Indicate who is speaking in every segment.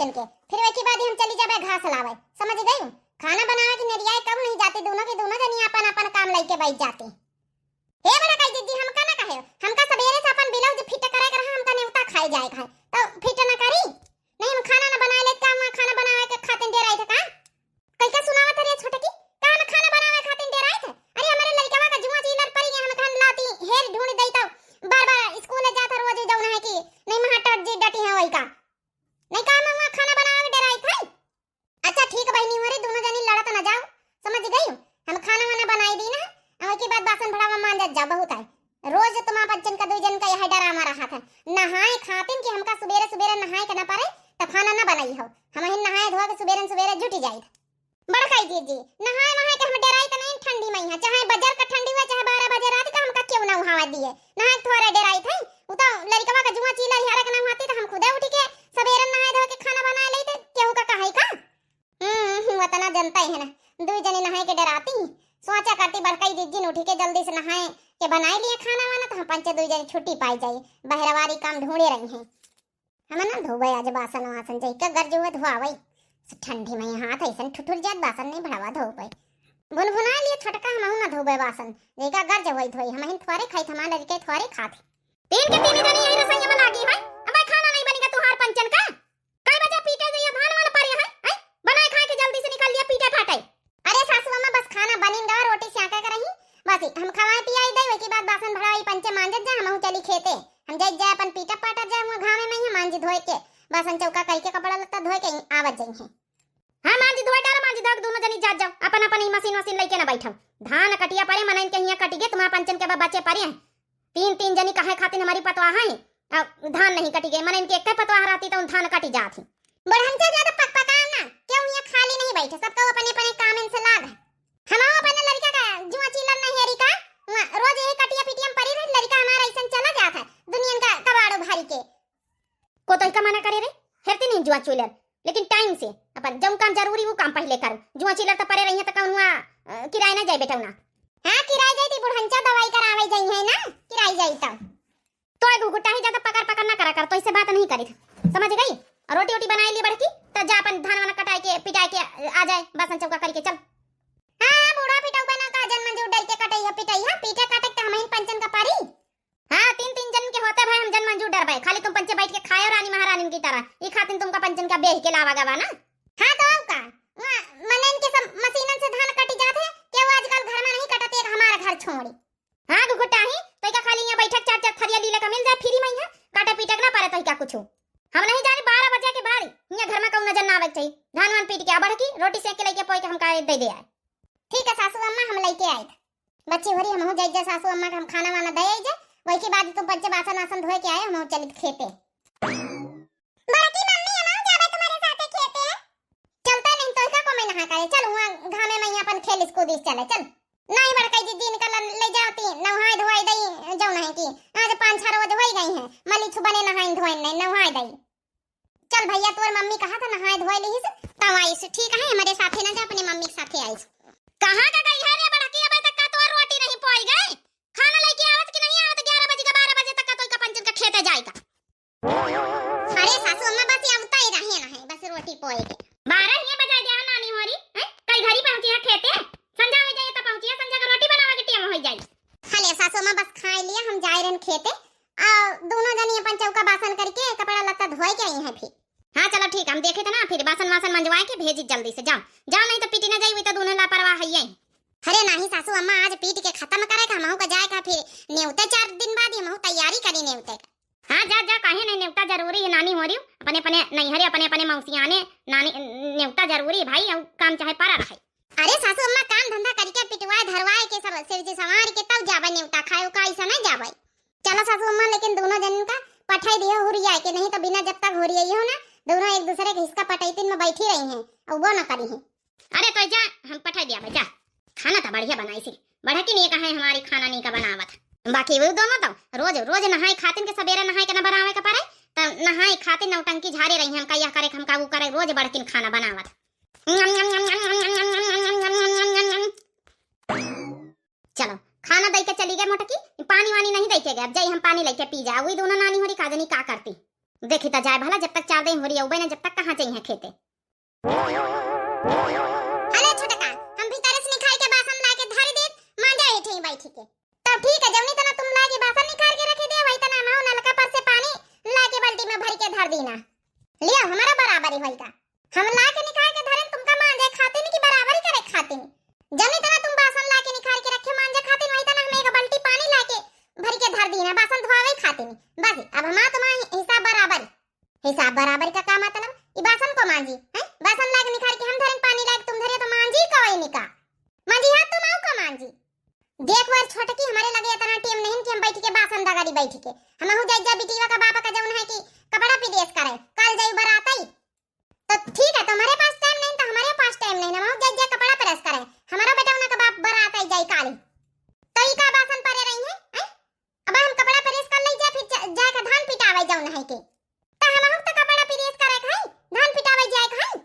Speaker 1: पंचन के, फिर एक ही बाद हम चली जाबे घास लावे, समझ गई। खाना बनावे की नरियाए कब नहीं जाती, दोनों के दोनों जनी अपन अपन काम लेके बैठ जाते। हे बड़ा कई दीदी हमका ना कहे, हमका सवेरे से अपन ब्लाउज फिट करे कर हमका नेवता खाए जाए खाए तो फिट ना करी। नहीं हम खाना ना बनाए ले का, हम खाना बनावे के खातिर दे रहे थे का? कई का सुनावत रे छोटे की का हम खाना बनावे खातिर दे रहे थे? अरे हमारे लड़का का जुआ चीलर पड़ी है, हम खान लाती हेर ढूंढ देता बार बार स्कूल जाता रोज जाऊं है कि नहीं महाटट जी डटी है वही का नहीं काम में खाना बनावे के डराई थे। अच्छा ठीक बहनी मोरे दोनों जनी लड़त ना जाओ, समझ गई। हम खाना वाना बनाई दी ना, और के बाद बासन भड़ावा मान जा बहुत है। रोज तुम बच्चन का दो जन का यह डरामा रहा था, नहाए खातिन कि हमका सुबेरे सुबेरे नहाए के ना पारे तो खाना ना बनाई हो। हम ही नहाए धोआ के सुबेरे सुबेरे जुटी जाई बड़ा खाई दीजिए। नहाए वहां के हम डराई तो नहीं ठंडी में है, चाहे बाजार का ठंडी हुआ चाहे 12 बजे रात का हमका क्यों ना उहावा दिए नहाए थोड़ा डराई थे। उ तो लड़कवा का जुआ चीला हियारा के ना होती तो हम खुदे उठ के सवेरे नहाए धो के खाना बना लेते, केहू का कहे का। वतना जनता है ना, दो जने नहाए के डराती सोचा करती बड़काई दीदी उठी के जल्दी से नहाए के बनाए लिए खाना वाना तो हम पंचे दो जने छुट्टी पाई जाई, बहरवारी काम ढूंढे रही हैं। हम ना धोबे आज बासन वासन जाई का घर जो धोआवई ठंडी में हाथ ऐसन ठुठुर जात बासन नहीं भड़ावा धोबे भुनभुना लिए छटका हम ना धोबे बासन जेका घर जवई धोई हम हिन थोड़े खाई थमा लड़के थोड़े खाते। तीन के तीन जनी यही रसोई में लागी है, अब खाना नहीं बनेगा तुहार पंचन का कई बजे पीटे जइया भान वाला पर है बनाए खा के जल्दी से निकल लिया पीटे फाटे। अरे सासू अम्मा बस खाना बनिंगा रोटी सेका करही बस हम खवाए पियाई दई के बाद बासन भड़ाई पंचे मांजत जा हम चली खेते हम जाई जा अपन पीटा पाटा जा हम घावे में ही मांजी धोए के बासन चौका कई के कपड़ा लत्ता धोए के आवत जाई है। हां मांजी धोए डाल मांजी धोक दोनों जनी जा जाओ अपन अपन मशीन मशीन लेके ना बैठो धान कटिया परे मनन के हिया कटी गे तुम्हारा पंचन के बच्चे परे हैं। तीन तीन जनी काहे खातिर हमारी पतवा है धान नहीं कटी गए मनन के एक पतवा रहती तो धान कटी जाती। बड़हंचा ज्यादा पक पकाओ ना क्यों यहाँ खाली नहीं बैठे सबको अपने अपने काम से लाग हम अपने लड़का का जुआ चीलर नहीं हेरी का रोज यही कटिया पिटिया पड़ी रही लड़का हमारा ऐसा चला जाता है दुनिया का कबाड़ो भारी के को तो का मना करे रे हेरती नहीं जुआ चीलर लेकिन टाइम से अपन जब काम जरूरी वो काम पहले कर जुआ चीलर तो परे रही है तो कौन हुआ किराए ना जाए बेटा ना। हां किराए जाई थी बुढ़हंचा दवाई करावे जाई है ना किराए जाई तो गुगुटा ही ज्यादा पकड़ पकड़ ना करा कर तो इससे बात नहीं करी समझ गई। और रोटी रोटी बनाई ली बड़की तो जा अपन धान वाना कटाई के पिटाई के आ जाए बासन चौका करके चल। हां बूढ़ा पिटाऊ बना का जन मंजूर डल के कटाई है पिटाई है पीटे काटे तो हम ही पंचन का पारी। हां तीन तीन जन के होते भाई हम जन मंजूर डर भाई खाली तुम पंचे बैठ के खाओ रानी महारानी की तरह ये खातिर तुमका पंचन का बेह के लावा गवा ना। हां तो का मनन के सब मशीनन से धान कटी जाते के वो आजकल घर में नहीं कटते हमारा घर छोड़ी। हां गुगुटा ही तो का खाली यहां बैठक चार चार थरिया लीला का मिल जाए फ्री में यहां काटे पीटक ना पड़े तो क्या कुछ हम नहीं जाने 12 बजे के बाद यहाँ घर में कौन नजर ना आवे चाहिए धान वान पीट के आबड़ की रोटी सेक के लेके पोई के हम का दे दे आए। ठीक है सासू अम्मा हम लेके आए बच्चे भरी हम हो जाई जा सासू अम्मा का हम खाना वाना दे आई जा वही के बाद तुम बच्चे बासन वासन धोए के आए हम चल खेते। बड़की मम्मी हम जावे तुम्हारे साथे खेते हैं चलता नहीं तो का को मैं नहा करे चल वहां घामे में अपन खेल स्कूल चले चल नहीं बड़काई दीदी निकल ले जाती नहाए धोए दई जाऊ नहीं की आज 5-6 रोज हो गई है मली छुबने नहाई धोए नहीं नहाए दई चल भैया तोर मम्मी कहा था नहाए धोए लीस तब आईस ठीक है हमारे साथे ना जा अपने मम्मी के साथे आईस। कहां का गई है रे बड़की अबे तक का तो रोटी नहीं पोई गए खाना लेके आवत कि नहीं आवत 11 बजे का 12 बजे तक का तो का पंचन का खेते जाएगा। अरे सासू अम्मा बस आवता ही रहे ना है बस रोटी पोई के 12 ही बजा दे नानी मोरी हैं कई घरी पहुंची है खेते संजा हो जाए तो पहुंची संजा का रोटी बनावे के टाइम हो जाए। हाले सासू अम्मा बस खाए लिए हम जाए रहन खेते आ दोनों जनी अपन चौका बासन करके कपड़ा लत्ता धोए के आई है फिर। हां चलो ठीक हम देखे थे ना फिर बासन वासन मंजवाए के भेजी जल्दी से जाओ जाओ नहीं तो पीटी ना जाई तो दोनों लापरवाह है। अरे नहीं सासू अम्मा आज पीट के खत्म करे का हमहू का जाए का फिर नेवते 4 दिन बाद हमहू तैयारी करी नेवते का। हां जा जा काहे नहीं नेवता जरूरी है नानी हो रही अपने अपने नहीं हरे अपने अपने मौसियां ने नानी नेवता जरूरी भाई और काम चाहे पारा रहे। अरे सासू अम्मा काम धंधा करके पिटवाए धरवाए के सब सिरजी संवार के तब जावे नेवता खाए का ऐसा नहीं जावे। चलो सासू अम्मा लेकिन दोनों जन का पठाई दियो हुरिया के नहीं तो बिना जब तक हुरिया हो ना दोनों एक दूसरे के हिस्सा पटाईतिन में बैठी रही हैं और वो ना करी हैं। अरे तो जा हम पठाई दिया भाई जा खाना तो बढ़िया बनाई सी बढ़ा की नहीं कहा है हमारी खाना नहीं का बनावत बाकी वो दोनों तो रोज रोज नहाई खातिन के सवेरे नहाई के ना बनावे के पारे तो नहाई खातिन नौटंकी झाड़े रही हम कहिया करे हम का वो करे रोज बड़किन खाना बनावत। चलो खाना दे के चली गए मोटकी पानी वानी नहीं दे के गए अब जाई हम पानी लेके पी जा वही दोनों नानी होरी काजनी का करती देखी तो जाए भला, जब तक 4 दिन हो रही है जब तक कहाँ जाई है खेते। अरे छोटका, हम भीतर से निकाल के बासन लाके धरी दे, मांजा हेठे ही बैठ के। तब ठीक है, जवनी तना तुम लाके बासन निकाल के रखे दे, वही तना हम नलका पर से पानी लाके बाल्टी में भर के धर देना। लिया हमारा बराबरी होई का। हम लाके निकाल के धरे तुमका मांजे खाते नहीं कि बराबरी करे खाते नहीं। जवनी तना तुम बासन लाके निकाल के रखे मांजे खाते, वही तना हम एक बाल्टी पानी लाके भर के धर देना, बासन धोवे खाते नहीं। बस अब हमारा तुम्हारा हिसाब बराबर। हिसाब बराबर का मतलब ई बासन को मांजी हैं, बासन लाके निकाल के हम धरन, पानी लाके तुम धरे तो मांजी कवई निका मांजी हाथ तुम आओ का मांजी। देख वर छोटकी, हमारे लगे इतना टाइम नहीं कि हम बैठ के बासन दगाड़ी बैठ के। हम हो जाई जा बिटिया का बाप का जौन है कि कपड़ा प्रेस करे, कल जाई बारात आई तो ठीक है, तुम्हारे पास टाइम नहीं तो हमारे पास टाइम नहीं, हम हो जाई जा कपड़ा प्रेस करे। हमारा बेटा उनका बाप बारात आई जाई काली तो ई का बासन परे रही है हैं? अब हम कपड़ा प्रेस कर लई जा, फिर जाके धान पिटावे जौन है कि तो हम तो कपड़ा प्रेस करे खाई, धान पिटावे जाए खाई।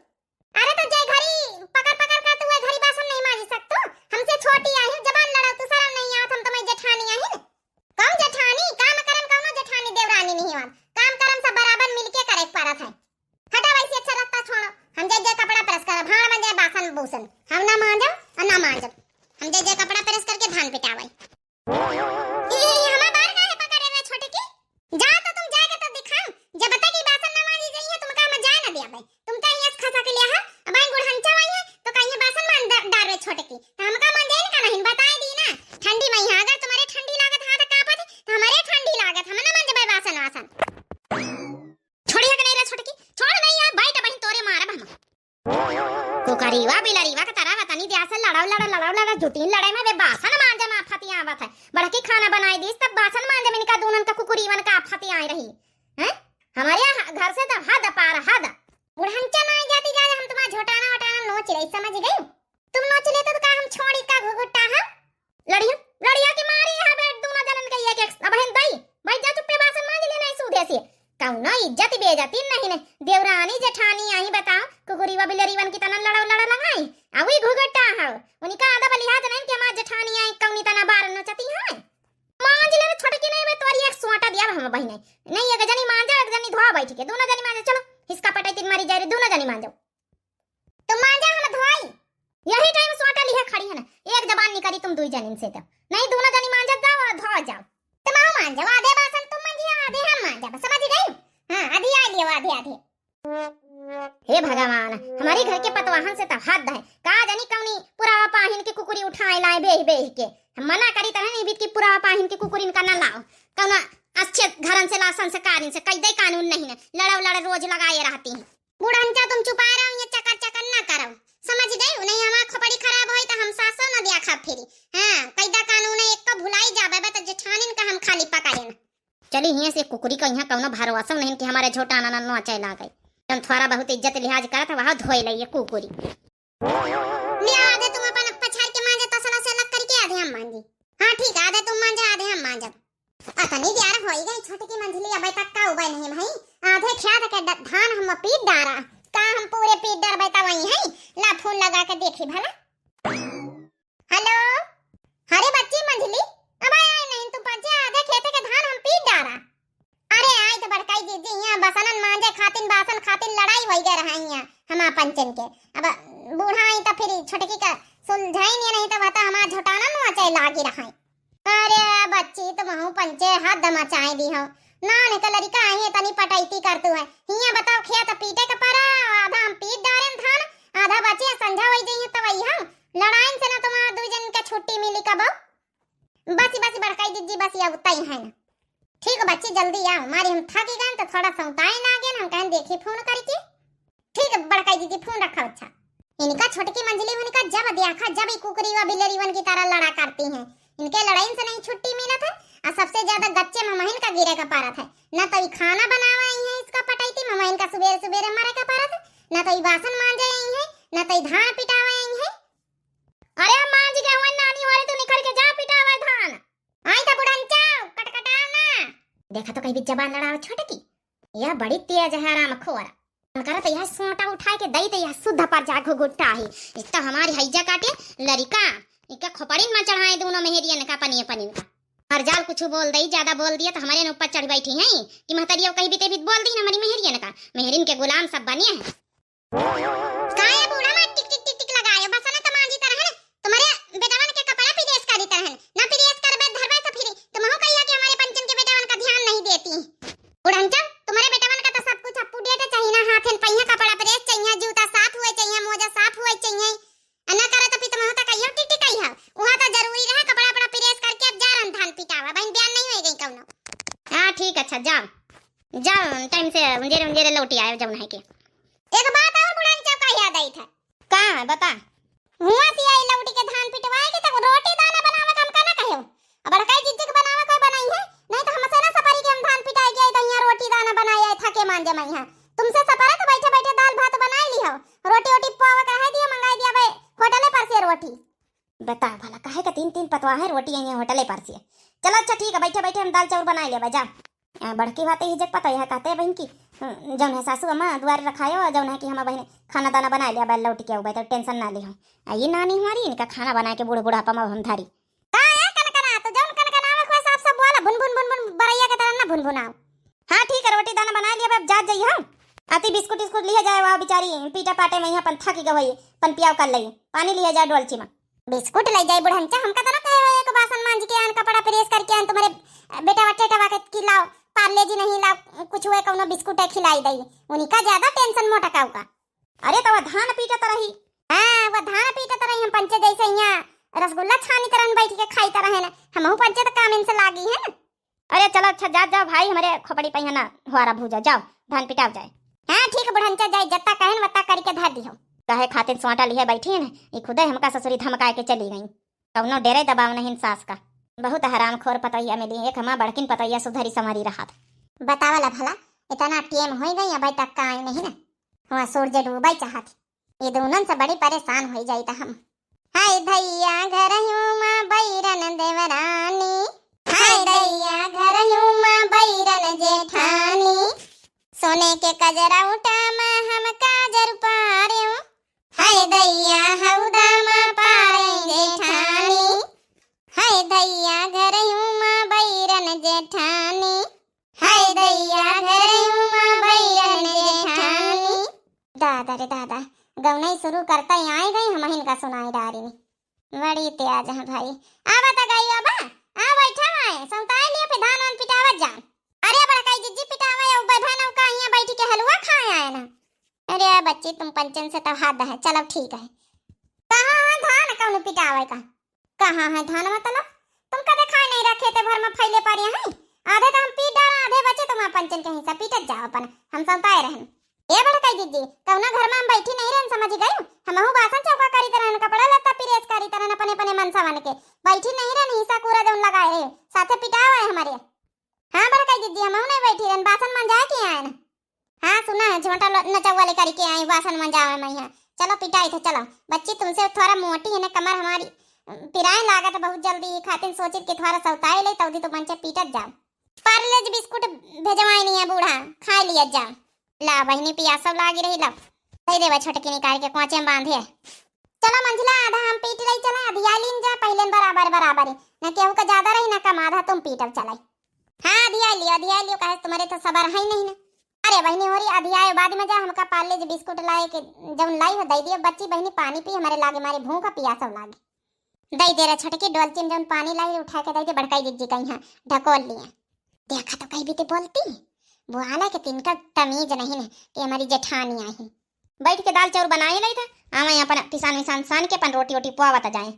Speaker 1: अरे तो जय घरी पकड़ पकड़ कर तू घरी बासन नहीं मांज सकतो, हमसे छोटी आई जबान लड़ाओ तू, शर्म नहीं आवत? हम तुम्हारी जेठानी आई, कौन जेठानी? काम करम कौनो जेठानी देवरानी नहीं आवत, काम करम सब बराबर मिलके करे परत है। हटा वैसे अच्छा रास्ता छोड़ो, हम जय कपड़ा प्रेस कर भाड़ में जाए बासन बूसन, हम ना मांजो और ना मांजो, हम जय कपड़ा प्रेस करके धान पिटावे। ये हमारा बार का है पकड़े हुए छोटे की, जा तो तुम जाके तो दिखाओ, जब बता की बासन ना मांजी जाई है तुमका मैं जाए ना दिया भाई, तुम का यस खसा के लिया है अब आई गुड़हंचा आई है तो कहीं बासन मान डाल रे छोटे की, हमका मान जाए का नहीं बताए दी ना। ठंडी में है, अगर तुम्हारे ठंडी लागत हां तो कापत तो हमारे ठंडी लागत, हम ना मान जबे बासन वासन छोड़िया के नहीं रे छोटे की, छोड़ नहीं यार बैठ बहन तोरे मारब हम को करीवा बिलरीवा का तरह बतानी दिया से लड़ाओ जुटीन लड़ाई में बे बासन मांजे में फती आवत है। बड़की खाना बनाई दीस तब बासन मांजे में इनका दोनों का कुकुरीवन का फती आई रही हैं। हमारे घर से तो हद पार हद बुढ़ंचा ना जाती जा, हम तुम्हारा झोटाना वटाना नोच रही, समझ गई? तुम नोच लेते तो का हम छोड़ी का घुघुट्टा हम लड़िया के मारे यहां बैठ दोनों जनन के एक एक बहन दई भाई जा चुप्पे बासन मांज लेना सूधे से कौना इज्जत बेइज्जती नहीं देवरानी जेठानी आई बताओ, कुकुरीवा बिलरीवन की तना लड़ा लगाई अवी घुघट्टा है उनका आधा बलिहाज नहीं कि हमार जेठानी आई कौनी तना बार नचती है। मांज ले छोटकी नहीं मैं तोरी एक सोटा दिया हम बहिने नहीं, एक जनी मांजा एक जनी धोआ बैठ के, दोनों जनी मांजा, चलो हिसका पटाई तीन मारी जाए रे, दोनों जनी मांजो। तुम मांजा हम धोई, यही टाइम सोटा लिया खड़ी है ना, एक जबान निकली तुम दुई जनी से तो नहीं, दोनों जनी मांजा जाओ और धो जाओ। तुम आओ मांजो, आधे बासन तुम मांजिए आधे हम मांजा, समझ गई? हां आधी आ लियो आधे आधे। हे भगवान, हमारी घर के पतवाहन से तो हद है, का जानी कौनी पुरावा पाहिन की कुकुरी उठाए लाए बेह के, हम मना करी तरह नहीं बीत की पुरावा पाहिन की कुकुरी का ना लाओ, कौना अच्छे घरन से ला संस्कारिन से कई दे कानून नहीं है, लड़ा रोज लगाए रहती हैं। बुढ़ंचा तुम चुपा रहो, ये चकर चकर ना करो, समझ गई? नहीं हमार खोपड़ी खराब होई तो हम सासो ना दिया खा फेरी। हां कैदा कानून है, एक का भुलाई जाबे बे तो जेठानिन का हम खाली पकाए ना। चली हिया से कुकुरी का यहां कौनो भरोसा नहीं कि हमारे झोटा ना नोचे ला गई, तुम थोड़ा बहुत इज्जत लिहाज करत वहां धोई लइए कुकुरी। ले आधे तुम अपन पछाड़ के मांजे तसला से अलग करके आधे हम मांजी। हां ठीक आधे तुम मांजे आधे हम मांजब। अतनी यार होई गई छोटी की मंझली अबे तक का उबे नहीं भाई, आधे खेत के धान हम पीट डारा का हम पूरे पीट डार बैठा वही है, ला फोन लगा के देखी भला। हेलो अरे बच्ची मंझली अब आए नहीं, तुम पंचे आधे खेत के धान हम पीट डारा। अरे आई तो बड़काई दीदी यहां बसनन मांजे खातिन बासन खातिन लड़ाई होई गए रहा यहां हमा पंचन के, अब बूढ़ा आई तो फिर छोटकी का सुलझाई नहीं तो बता हमार झोटाना नोचे लागी रहा। अरे बच्ची तुम हूं पंचे हाथ दमचाई दी हो ना, निकल लड़का आई है तनी पटाईती करतू है, हिया बताओ खेत पीटे के परा आधा हम पीट डारेन धान आधा बचे संझा होई जई तो वही हम लड़ाइन से ना तुम्हारा दो जन का छुट्टी मिली कब? बस बड़काई दीदी बस ये उतना ही है ना। ठीक है बच्ची जल्दी आओ, हमारी हम थक गए तो थोड़ा सौताई ना गए, हम कहें देखी फोन करके। ठीक है बड़काई दीदी फोन रखा अच्छा। इनका छोटकी मंजली उनका जब देखा जब कुकरी व बिलरीवन की तरह लड़ा करती हैं, इनके लड़ाई से नहीं छुट्टी मिला था और सबसे ज्यादा गच्चे ममहिन का गिरे का पारा था, न तो ये खाना बनावा आई है इसका पटाईती ममहिन का सुबेरे मारे का पारा था, न तो ये बासन मांजे आई है, न तो ये धान पिटावा आई है। अरे मांज गए हुए नानी वाले तो निकल के जा पिटावा धान, आई तो बुढ़ंचा कटकटाव ना। देखा तो कहीं भी जबान लड़ावा छोटकी, यह बड़ी तेज है राम खोरा, करा तो यह सोटा उठाए के दई तो यह शुद्ध पर जा घुघुट्टा है, इसका हमारी हैजा काटे लड़का इका खोपड़ीन में चढ़ाए दोनों मेहरियन का पनिए पनिन का। और जाल कुछ बोल दई, ज्यादा बोल दिया तो हमारे न ऊपर चढ़ बैठी हैं कि महतरिया कहीं भी तेभी बोल दी ना हमारी मेहरियन का, मेहरिन के गुलाम सब बनिए हैं। काया बूढ़ा मत टिक टिक टिक टिक लगायो, बस ना तमाजी तरह है तुम्हारे बेटावन के कपड़ा प्रेस कर देता है ना, प्रेस करबे धरबे तो फिर तुम हो कहिया कि हमारे पंचन के बेटावन का ध्यान नहीं देती। बुढ़ंचा तुम्हारे बेटावन का तो सब कुछ अप टू डेट चाहिए ना, हाथ पहिया कपड़ा प्रेस चाहिए, जूता साफ हुए चाहिए, मोजा साफ हुए चाहिए, अन्ना करे तो फिर तुम होता कहियो टिक टिक कहिया वहां तो जरूरी रहा कपड़ा अपना प्रेस करके अब जा रन धान पिटावा बहन बयान नहीं होई गई कौनो। हां ठीक, अच्छा जाओ जाओ टाइम से उंजेरे उंजेरे लौटी आयो जब नहीं के। एक बात और बुढ़ंचा का याद आई था। का बता। हुआ सी आई लौटी के धान पिटवाएगी तो रोटी दाना बनावे हम का ना कहियो, अब कई चीज के बनावे कोई बनाई है नहीं तो हमसे ना सफारी के हम धान पिटाई गई तो यहां रोटी दाना बनाई है थके मान जमाई है, तुमसे सफारा तो बैठे बैठे दाल भात बनाई ली हो, रोटी ओटी पावा कह दिया मंगाई दिया भाई होटले पर से रोटी। बता भला काहे का तीन तीन पतवा है रोटी यहां होटले पर से। चलो अच्छा ठीक है, बैठे बैठे हम दाल चावल बनाई ले जा। बड़की बात ही जग पता है कहते बहन की जौन है सासू अम्मा द्वार रखायो जौन है कि हम बहन खाना दाना बना लिया बैल लौट के आऊ तो टेंशन ना लिहो। ये नानी हमारी इनका खाना बना के बूढ़ बुढ़ापा में हम धारी का है कनकना तो जौन कनकना में खोस आप सब बोला भुन भुन भुन भुन बरैया के तरह ना भुन भुनाओ। हां ठीक है रोटी दाना बना लिया अब जा जाइए हम आती बिस्कुट बिस्कुट लिया जाए वहां बेचारी पीटा पाटे में यहां पन थकी गई पन पियाव कर लई पानी लिया जाए डोलची में बिस्कुट ले जाए बुढ़ंचा हमका तो ना कहे एक बासन मांज के आन कपड़ा प्रेस करके आन तुम्हारे बेटा वटे टवा के खिलाओ पार्ले जी नहीं लाओ कुछ हुए कौनो बिस्कुट खिलाई दई उन्हीं का ज्यादा टेंशन मोटा काऊ का। अरे तो धान पीटत रही। हां वो धान पीटत रही हम पंचे जैसे यहां रसगुल्ला छानी तरह बैठ के खाई तरह है ना हमहु पंचे तो काम इनसे लागी है ना। अरे चलो अच्छा जा जाओ भाई हमारे खोपड़ी पे है ना हुआरा भूजा जाओ धान पिटाव जाए। हां ठीक बुढ़ंचा जाए जत्ता कहन वत्ता करके धर दियो कहे खातिर सोटा लिए बैठी है ना ये खुदे हमका ससुरी धमकाए के चली गई कौनो डेरे दबाव नहीं सास का बहुत हरामखोर पतैया मिली एक हमार बड़किन पतैया सुधरी समारी रहा बतावला भला इतना टेम हो गई अभी तक का आई नहीं ना वहाँ सूरज डूबाई चाहत ये दोनों से बड़ी परेशान हो जाई हम। हाय भैया घर माँ बैरन देवरानी हाय भैया घर माँ बैरन जेठानी सोने के कजरा उठा माँ हम काजर पारे हाय भैया हौदा माँ पारे जेठानी हाय भैया घर माँ बैरन जेठानी हाय भैया घर माँ बैरन जेठानी। दादा रे दादा गौनई शुरू करता ही आई गई हम इनका सुनाई डारी बड़ी तेज है भाई आवा ता गई अब आ बैठा है संताई लिए पे धान वान पिटावत जा। अरे बड़ा कई जिज्जी पिटावा या बहन का यहां बैठ के हलवा खाए आए ना। अरे बच्ची तुम पंचन से तो हाथ है चलो ठीक है। कहां है धान कौन पिटावे का कहां है धान मतलब तुम कदे खाए नहीं रखे थे भर में फैले पारे हैं आधे तो हम पीट डाला आधे बचे तो वहां पंचन के हिस्सा पीटत जाओ अपन हम संताए रहन। ए बड़ा कई दीदी कौना घर में हम बैठी नहीं रहन समझ गई हमहु बासन चौका करी तरह कपड़ा लत्ता प्रेस करी तरह अपने अपने मनसा बन के बैठी नहीं रहन हिस्सा पूरा जौन लगाए रहे साथे पिटावा है हमारे। हां बड़ा कई दीदी हमहु नहीं बैठी रहन बासन मंजा के आए ना। हां सुना है झोंटा नचा वाले करके आई बासन मंजावे मैं यहां चलो पिटाई थे चलो बच्ची तुमसे थोड़ा मोटी है ना कमर हमारी पिराए लागत बहुत जल्दी खातिर सोचित के थोड़ा सौताए ले तौदी तो पंचे पीटत जाओ पार्लेज बिस्कुट भेजवाई नहीं है बूढ़ा खा लिया जा ला बहनी पियासा लागी रही ला दे देवा छोटकी निकाल के कोचे में बांधे। चलो मंझला आधा हम पीट रही चला अधिया लीन जा पहले बराबर बराबर न केहू का ज्यादा रही ना कम आधा तुम पीटल चलाई। हां अधिया लियो कहे तुम्हारे तो सबर है नहीं ना। अरे बहनी होरी अधिया बाद में जा हमका पार्ले बिस्कुट लाए के जब लाई हो दे दियो बच्ची बहनी पानी पी हमारे लागे मारे भूख पियासा लागे दे दे रे छोटकी डोलची में जब पानी लाई उठा के दे दे बड़काई जिज्जी कहीं हां ढकोल लिए देखा तो कहीं भी तो बोलती वो आला के तिनका तमीज नहीं है कि हमारी जेठानी आई बैठ के दाल चावल बनाए लाई था आवा यहाँ पर किसान विसान सान के पन रोटी वोटी पुआवत जाए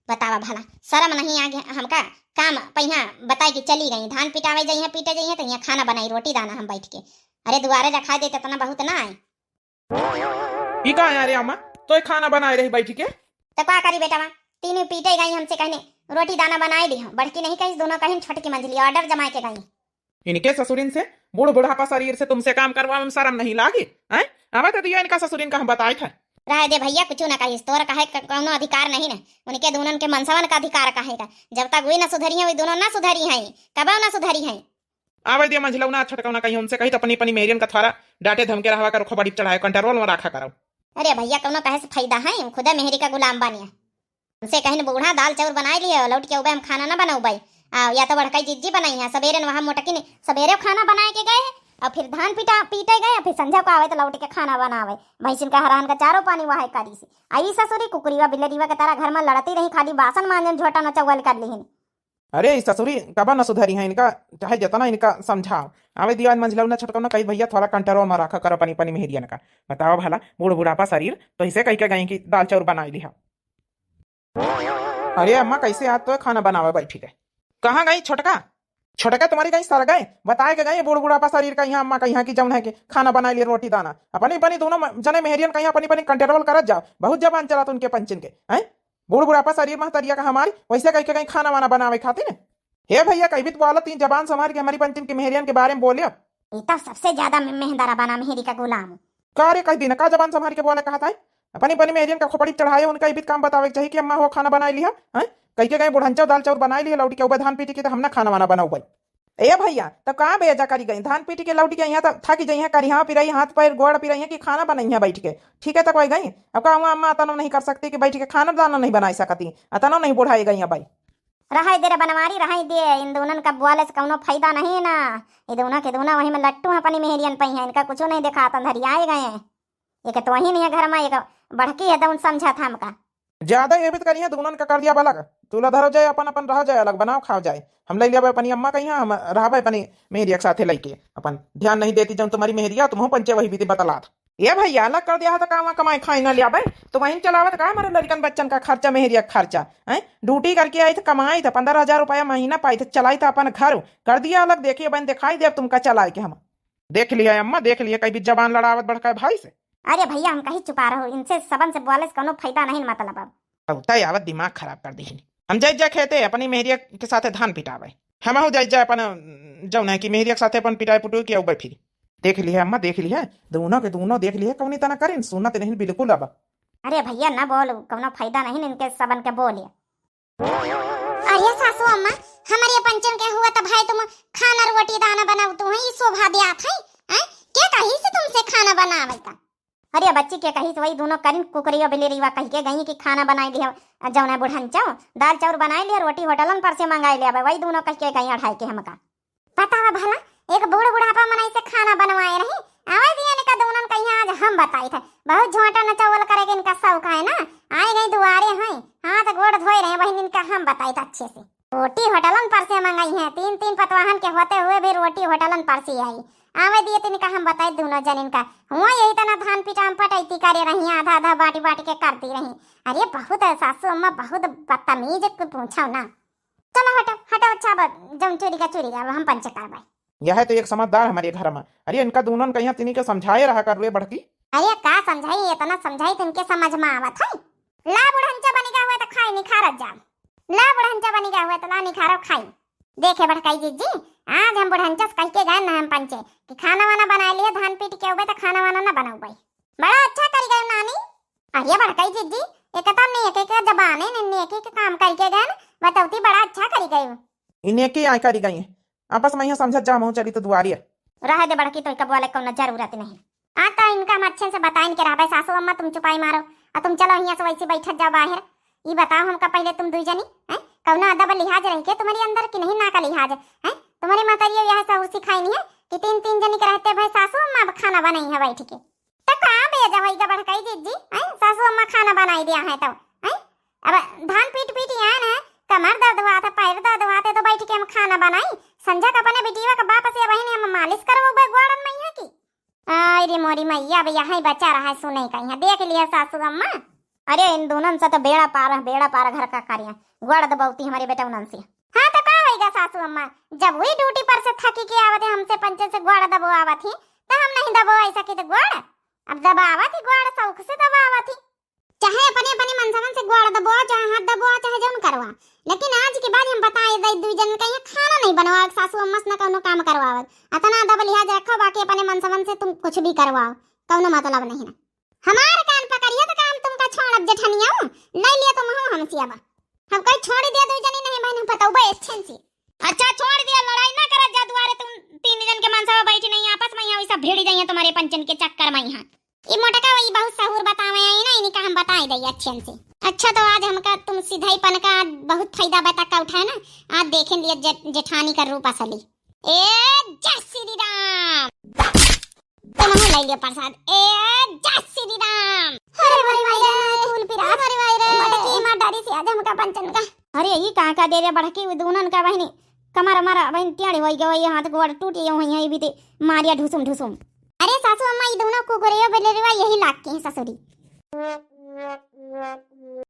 Speaker 1: बतावा भला शर्म नहीं आगे हमका काम पहिया बताई कि चली गई धान पिटावे जाइए पीटे जाइए तो यहाँ खाना बनाई रोटी दाना हम बैठ के अरे दुआरे रखा देते तना बहुत ना आए
Speaker 2: का यार अम्मा तो खाना बनाए रही बैठ के
Speaker 1: तो क्या करी बेटा तीनों पीटे गई हमसे कहने रोटी दाना बनाए दी बड़की नहीं कही दोनों कहीं छोटकी मंजिली ऑर्डर जमा के गई
Speaker 2: इनके ससुरिन से बूढ़ बुढ़ापा शरीर से तुमसे काम करवा में शर्म नहीं लागी हैं अब तो दिया इनका ससुरिन का हम बताए थे
Speaker 1: रह दे भैया कुछ ना कही तोर कहे कोनो अधिकार नहीं ना उनके दोनों के मनसवन का अधिकार कहेगा जब तक वही ना सुधरी है वही दोनों ना सुधरी है कब ना सुधरी है।
Speaker 2: आवे दिया मंझला ना छटकावना कहीं उनसे कही तो अपनी अपनी मेरियन का थोड़ा डांटे धमके रहा करो खोबड़ी चढ़ाए कंट्रोल में रखा करो।
Speaker 1: अरे भैया कोनो कहे से फायदा है खुदा मेहरी का गुलाम बनिया उनसे कहीं बूढ़ा दाल चावल बनाए लिए लौट के उबे हम खाना ना बनाऊ भाई या तो बड़काई जिज्जी बनाई है सवेरे न वहाँ मोटकी ने सवेरे खाना बनाए के गए और फिर धान पीटे गए फिर संध्या को आवे तो लौट के खाना बनावे भैंसिन का हरान का चारों पानी वहाँ करी से आई ससुरी कुकुरीवा बिल्लरीवा के तरह घर में लड़ती रही खाली बासन मांजन झोटा न चौवल कर ली।
Speaker 2: अरे इस ससुरी कबा न सुधरी है इनका, चाहे जितना इनका समझाओ आवे दिया मंझलौ न छटकौ न कही भैया थोड़ा कंटरो में रखा करो पनी मेहरियन का। बताओ भला बूढ़ बुढ़ापा शरीर तो इसे कह के गई कि दाल चाउर बना लिया। अरे अम्मा कैसे आज तो खाना बनावे बैठी गए, कहाँ गई छोटका तुम्हारी कहीं सर गए, बताए के गए बूढ़ बुढ़ापा शरीर का यहाँ अम्मा का यहाँ की जौन है कि खाना बना लिए रोटी दाना अपनी बनी दोनों जने मेहरियन का यहाँ अपनी कंट्रोल करत जाओ। बहुत जबान चला तो उनके पंचन के हैं बूढ़ बुढ़ापा शरीर महतरिया का हमारी वैसे कहीं कहीं खाना वाना बनावे खाती ने। हे भैया कहीं भी तो बोला तीन जबान संभाल के हमारी पंचन की मेहरियन के बारे में बोलियो।
Speaker 1: ये तो सबसे ज्यादा मेहंदारा बना मेहरी का गुलाम
Speaker 2: कार्य कई दिन का जबान संभाल के बोले कहा था अपनी मेहरियन का खोपड़ी चढ़ाए उनका भी काम बतावे चाहिए कि अम्मा वो खाना बना लिया है कहीं के गए बुढ़ांचा दाल चाउर बना लिया लौटी के ऊपर धान पीटी के तो हमने खाना वाना बनाऊ भाई। ए भैया तब कहाँ बेजा करी गई धान पीटी के लौटी के यहाँ तक थकी जाइए करी हाँ पिराई हाथ पैर गोड़ पिराई कि खाना बनाई है बैठ के ठीक है तक वही गई। अब कहूँ अम्मा अतनो नहीं कर सकती कि बैठ के खाना दाना नहीं बना सकती अतनो नहीं बुढ़ाई गई भाई।
Speaker 1: रहाई दे रे बनवारी रहाई दे इन दोनों का बोले से कौनो फायदा नहीं ना। ये दोनों के दोनों वहीं में लट्टू है अपनी मेहरियन पई है इनका कुछ नहीं देखा अंधरी आए गए हैं एक तो वही नहीं है घर में एक बढ़की है तो उन समझा था हमका
Speaker 2: ज्यादा ये भी तो करिए दोनों का कर दिया अलग तूला धरो जाए अपन अपन रह जाए अलग बनाओ खाओ जाए हम ले लिया अपनी अम्मा कहीं हम रहा अपनी मेहरिया के साथे लेके अपन ध्यान नहीं देती जब तुम्हारी मेहरिया तुम पंचे वही बीती बतला ये भैया अलग कर दिया तो काम कमाई खाई ना लिया भाई तो वहीं चलावत का हमारे लड़कन बच्चन का खर्चा मेहरिया खर्चा है ड्यूटी करके आई तो कमाई था 15,000 रुपया महीना पाई थे चलाई था अपन घर कर दिया अलग देखिए बहन दिखाई दे तुमका चलाए के हम देख लिया अम्मा देख लिया कहीं भी जबान लड़ावत बढ़का भाई से।
Speaker 1: अरे भैया हम कहीं छुपा रहो इनसे सबन से बोले से कोनो फायदा नहीं मतलब
Speaker 2: अब आवत दिमाग खराब कर दी हम जाए जा खेते अपनी मेहरिया के साथे धान पिटावे हम हो जाए अपन जौन है कि मेहरिया के साथे अपन पिटाई पुटू के ऊपर फिर देख लिया अम्मा देख लिया दोनों के दोनों देख लिया कौनी तना करें सुनत नहीं बिल्कुल अब।
Speaker 1: अरे भैया ना बोल कोनो फायदा नहीं इनके सबन के बोलिए। अरे सासू अम्मा हमारे पंचन के हुआ तो भाई तुम खाना रोटी दाना बनाओ तो है शोभा दिया था क्या कहीं से तुमसे खाना बनावे का। अरे बच्ची के कहीं से वही दोनों करिन कुकरिया बिलेरीवा कही के गई कि खाना बनाई लिया जौन है बुढ़ंचा दाल चाउर बनाई लिया रोटी होटलन पर से मंगाई लिया वही दोनों कह के गई अढ़ाई के हमका पता भला एक बूढ़ बुढ़ापा मनाई से खाना बनवाए रही आवाज दिया का दोनों कहीं आज हम बताई थे बहुत झोंटा न चावल करेगे इनका शौक है ना आए गई दुआरे हैं हाथ गोड़ धोए रहे वही इनका हम बताई थे अच्छे से रोटी होटलन पर से मंगाई है 3-3 पतवाहन के होते हुए भी रोटी होटलन पर से आई आवे दिए तो इनका हम बताई दोनों जन इनका हुआ यही तना धान पिटाम पटैती करे रही आधा आधा बाटी के करती रही। अरे बहुत सासू अम्मा बहुत बदतमीज पूछो ना चलो हटो हटो अच्छा जम चोरी का हम पंच करवाए।
Speaker 2: यह है तो एक समझदार हमारे घर में। अरे इनका दोनों कहीं तिनी के समझाए रहा कर रे बढ़की।
Speaker 1: अरे का समझाई इतना समझाई तो इनके समझ में आवत है। ला बुढ़ंचा बनेगा हुआ तो खाई निखारत जाओ ला बुढ़ंचा बनेगा हुआ तो ला निखारो खाई देखे बढ़काई जीजी आज हम बुढ़ंचा कह के गए ना हम पंचे कि खाना वाना बना लिया धान पीट के उबे तो खाना वाना ना बनाओ भाई बड़ा अच्छा कर गए नानी। अरे बढ़काई जीजी एक तो नहीं एक जबान है नहीं एक काम करके गए बताओती बड़ा अच्छा करी गई
Speaker 2: इन्हें की आई करी गई आपस में यहाँ समझ जा मुँह चली तो दुआरी
Speaker 1: रह दे बड़की तो बोले को जरूरत नहीं आता इनका हम अच्छे से बताएं के रहा सासू अम्मा तुम चुपाई मारो और तुम चलो यहाँ से वैसे बैठत जाओ बाहर। ये बताओ हमका पहले तुम दुई जनी हैं कौना अदब लिहाज रही के तुम्हारी अंदर की नहीं ना का लिहाज है तुम्हारी मातारी यहाँ सहूर सिखाई नहीं है कि 3-3 जनी के रहते भाई सासू अम्मा खाना बनाई है बैठ के तो कहाँ भेजा भाई का बढ़काई जीजी सासू अम्मा खाना बनाई दिया है तब अब धान पीट यहाँ है कमर दर्द हुआ था पैर दर्द हुआ था तो बैठ के हम खाना बनाई संझा का अपने बेटीवा का बाप से बहन हम मालिश करो गोड़न मैया की अरे मोरी मैया अब यहाँ बचा रहा है सुने का यहाँ देख लिया सासू अम्मा। अरे इन दोनों से तो बेड़ा पार घर का कार्य गोड़ दबाती हमारे बेटा उनन से। हाँ तो का होगा सासू अम्मा जब वही ड्यूटी पर से थकी के आवत है हमसे पंचे से गोड़ दबो आवत ही तो हम नहीं दबो ऐसा की तो गोड़ अब दबावत ही गोड़ सौख से दबावत ही चाहे अपने मनसमन से गोड़ दबो चाहे हाथ दबो चाहे जौन करवा लेकिन आज के बाद हम बताए दई दुई जन का खाना नहीं बनवाओ सासू अम्मा से कोनो काम करवावत अतना दब लिहाज रखो बाकी अपने मनसमन से तुम कुछ भी करवाओ कोनो मतलब नहीं ना हमारे कान पकड़िए तो काम तुमका छोड़ जेठनिया ले लिए तुम हो हमसे अब हम कोई छोड़ दिया दुई जनी नहीं मैंने बताओ बे अच्छे से अच्छा छोड़ दिया लड़ाई ना करा जा दुआरे तुम 3 जन के मनसा बैठी नहीं आपस में यहाँ वैसा भिड़ जाइए तुम्हारे पंचन के चक्कर में यहाँ ये मोटका वही बहुत सहूर बतावे आई ना, इन्हीं का हम बताई दई अच्छे से। अच्छा तो आज हमका तुम सीधाई पन का आज बहुत फायदा बता का उठाए ना, आज देखें लिए जेठानी का रूप असली। ए जय श्री राम, तुम हम ले लिया प्रसाद। ए जय श्री राम। अरे भाई भाई रे फूल पिरा, अरे भाई रे मटकी मार डारी से आज हमका पंचन का। अरे यही का दे रे बड़की दुनन का बहनी कमर मारा बहन त्याड़ी होई गई, हाथ गोड़ टूटी होई भी ते मारिया ढुसुम ढुसुम। अरे सासू अम्मा ये दोनों को गोरे बेले यही लाग के हैं ससुरी।